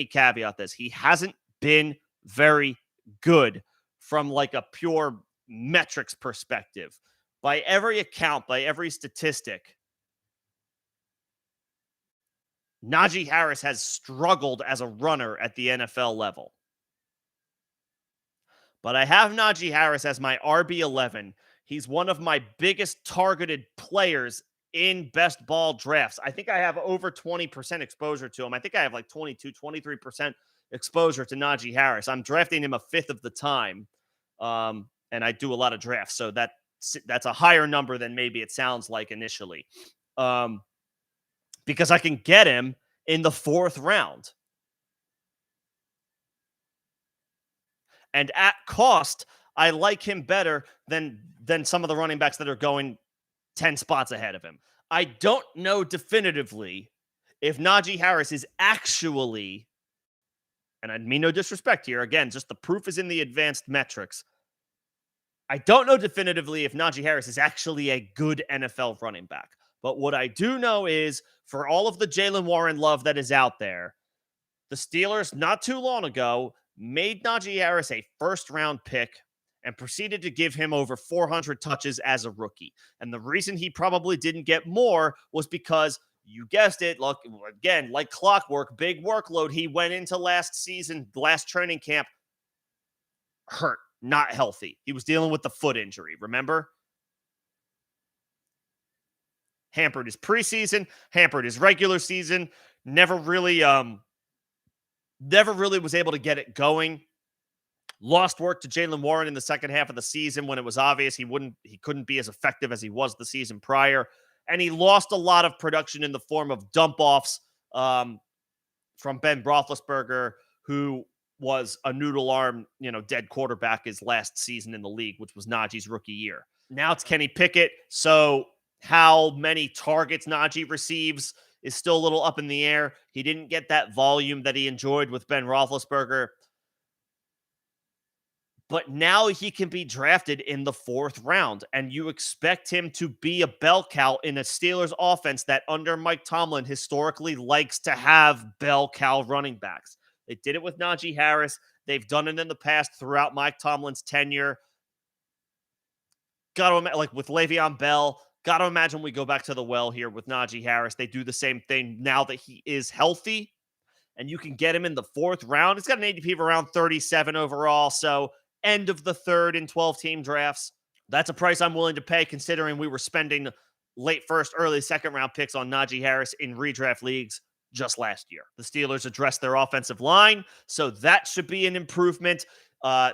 caveat this. He hasn't been very good from like a pure metrics perspective. By every account, by every statistic, Najee Harris has struggled as a runner at the NFL level. But I have Najee Harris as my RB11. He's one of my biggest targeted players in best ball drafts. I think I have over 20% exposure to him. I think I have like 22, 23% exposure to Najee Harris. I'm drafting him a fifth of the time. And I do a lot of drafts. So that's a higher number than maybe it sounds like initially. Because I can get him in the fourth round. And at cost, I like him better than some of the running backs that are going 10 spots ahead of him. I don't know definitively if Najee Harris is actually, and I mean no disrespect here, again, just the proof is in the advanced metrics. I don't know definitively if Najee Harris is actually a good NFL running back. But what I do know is for all of the Jaylen Warren love that is out there, the Steelers not too long ago made Najee Harris a first-round pick and proceeded to give him over 400 touches as a rookie. And the reason he probably didn't get more was because, you guessed it, look, again, like clockwork, big workload. He went into last training camp, hurt, not healthy. He was dealing with the foot injury, remember? Hampered his preseason, hampered his regular season, never really was able to get it going. Lost work to Jaylen Warren in the second half of the season when it was obvious he couldn't be as effective as he was the season prior. And he lost a lot of production in the form of dump-offs from Ben Roethlisberger, who was a noodle arm, dead quarterback his last season in the league, which was Najee's rookie year. Now it's Kenny Pickett. So how many targets Najee receives is still a little up in the air. He didn't get that volume that he enjoyed with Ben Roethlisberger. But now he can be drafted in the fourth round, and you expect him to be a bell cow in a Steelers offense that under Mike Tomlin historically likes to have bell cow running backs. They did it with Najee Harris. They've done it in the past throughout Mike Tomlin's tenure. Got to, like with Le'Veon Bell, got to imagine we go back to the well here with Najee Harris. They do the same thing now that he is healthy, and you can get him in the fourth round. He's got an ADP of around 37 overall, so end of the third in 12-team drafts. That's a price I'm willing to pay considering we were spending late first, early second round picks on Najee Harris in redraft leagues just last year. The Steelers addressed their offensive line, so that should be an improvement.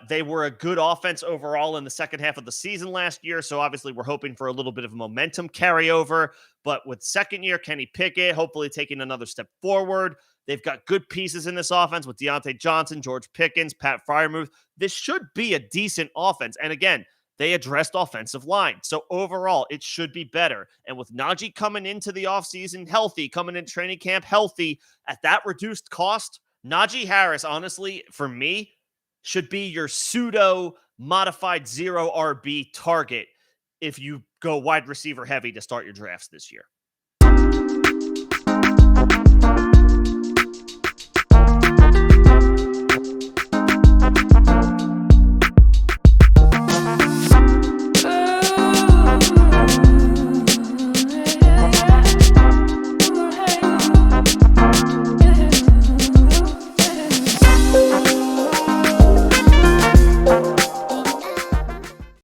They were a good offense overall in the second half of the season last year, so obviously we're hoping for a little bit of momentum carryover. But with second year Kenny Pickett hopefully taking another step forward, they've got good pieces in this offense with Deontay Johnson, George Pickens, Pat Freiermuth. This should be a decent offense. And again, they addressed offensive line. So overall, it should be better. And with Najee coming into the offseason healthy, coming into training camp healthy, at that reduced cost, Najee Harris, honestly, for me, should be your pseudo-modified zero RB target if you go wide receiver heavy to start your drafts this year.